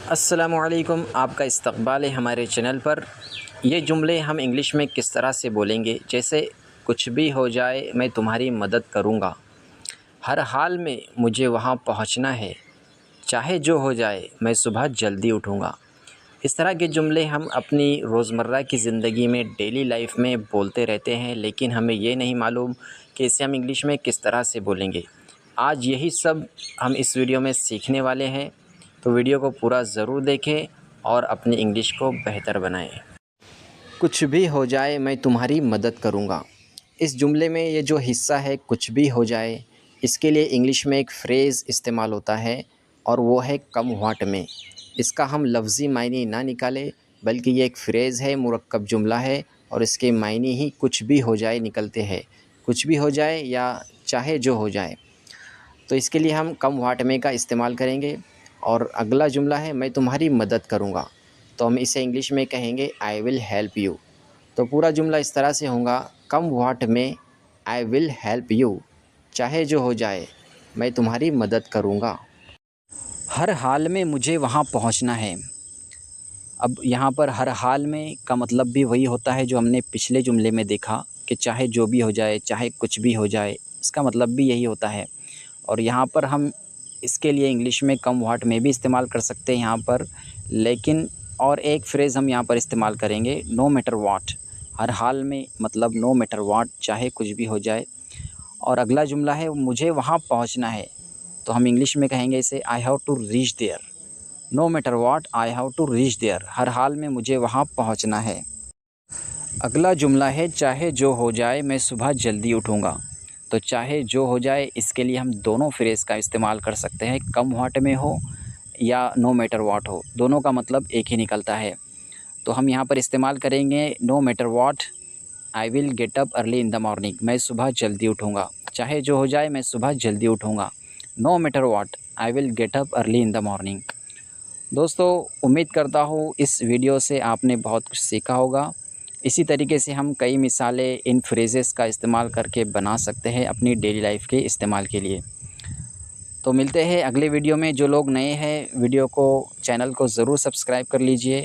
अस्सलामुअलैकुम, आपका इस्तक़बाल है हमारे चैनल पर। ये जुमले हम इंग्लिश में किस तरह से बोलेंगे, जैसे कुछ भी हो जाए मैं तुम्हारी मदद करूँगा, हर हाल में मुझे वहाँ पहुँचना है, चाहे जो हो जाए मैं सुबह जल्दी उठूँगा। इस तरह के जुमले हम अपनी रोज़मर्रा की ज़िंदगी में डेली लाइफ में बोलते रहते हैं, लेकिन हमें ये नहीं मालूम कि इसे हम इंग्लिश में किस तरह से बोलेंगे। आज यही सब हम इस वीडियो में सीखने वाले हैं, तो वीडियो को पूरा ज़रूर देखें और अपनी इंग्लिश को बेहतर बनाएं। कुछ भी हो जाए मैं तुम्हारी मदद करूँगा। इस जुमले में ये जो हिस्सा है कुछ भी हो जाए, इसके लिए इंग्लिश में एक फ्रेज़ इस्तेमाल होता है और वो है कम व्हाट में। इसका हम लफ्ज़ी मायने ना निकालें, बल्कि ये एक फ्रेज़ है, मुरक्कब जुमला है और इसके मायने ही कुछ भी हो जाए निकलते हैं। कुछ भी हो जाए या चाहे जो हो जाए, तो इसके लिए हम कम व्हाट में का इस्तेमाल करेंगे। और अगला जुमला है मैं तुम्हारी मदद करूँगा, तो हम इसे इंग्लिश में कहेंगे आई विल हेल्प यू। तो पूरा जुमला इस तरह से होगा, कम व्हाट में आई विल हेल्प यू, चाहे जो हो जाए मैं तुम्हारी मदद करूँगा, हर हाल में मुझे वहाँ पहुँचना है। अब यहाँ पर हर हाल में का मतलब भी वही होता है जो हमने पिछले जुमले में देखा कि चाहे जो भी हो जाए, चाहे कुछ भी हो जाए, इसका मतलब भी यही होता है। और यहाँ पर हम इसके लिए इंग्लिश में कम व्हाट में भी इस्तेमाल कर सकते हैं यहाँ पर, लेकिन और एक फ्रेज़ हम यहाँ पर इस्तेमाल करेंगे, नो मैटर व्हाट। हर हाल में मतलब नो मैटर व्हाट, चाहे कुछ भी हो जाए। और अगला जुमला है मुझे वहाँ पहुँचना है, तो हम इंग्लिश में कहेंगे इसे I have to reach there. No matter what I have to reach there, हर हाल में मुझे वहाँ पहुँचना है। अगला जुमला है चाहे जो हो जाए मैं सुबह जल्दी उठूँगा। तो चाहे जो हो जाए, इसके लिए हम दोनों फ्रेज़ का इस्तेमाल कर सकते हैं, कम व्हाट में हो या नो मैटर व्हाट हो, दोनों का मतलब एक ही निकलता है। तो हम यहाँ पर इस्तेमाल करेंगे no matter what I will get up early in the morning, मैं सुबह जल्दी उठूँगा। चाहे जो हो जाए मैं सुबह जल्दी उठूँगा, no matter what I will get up early in the morning. दोस्तों, उम्मीद करता हूँ इस वीडियो से आपने बहुत कुछ सीखा होगा। इसी तरीके से हम कई मिसालें इन फ्रेजेस का इस्तेमाल करके बना सकते हैं अपनी डेली लाइफ के इस्तेमाल के लिए। तो मिलते हैं अगले वीडियो में। जो लोग नए हैं, वीडियो को चैनल को ज़रूर सब्सक्राइब कर लीजिए।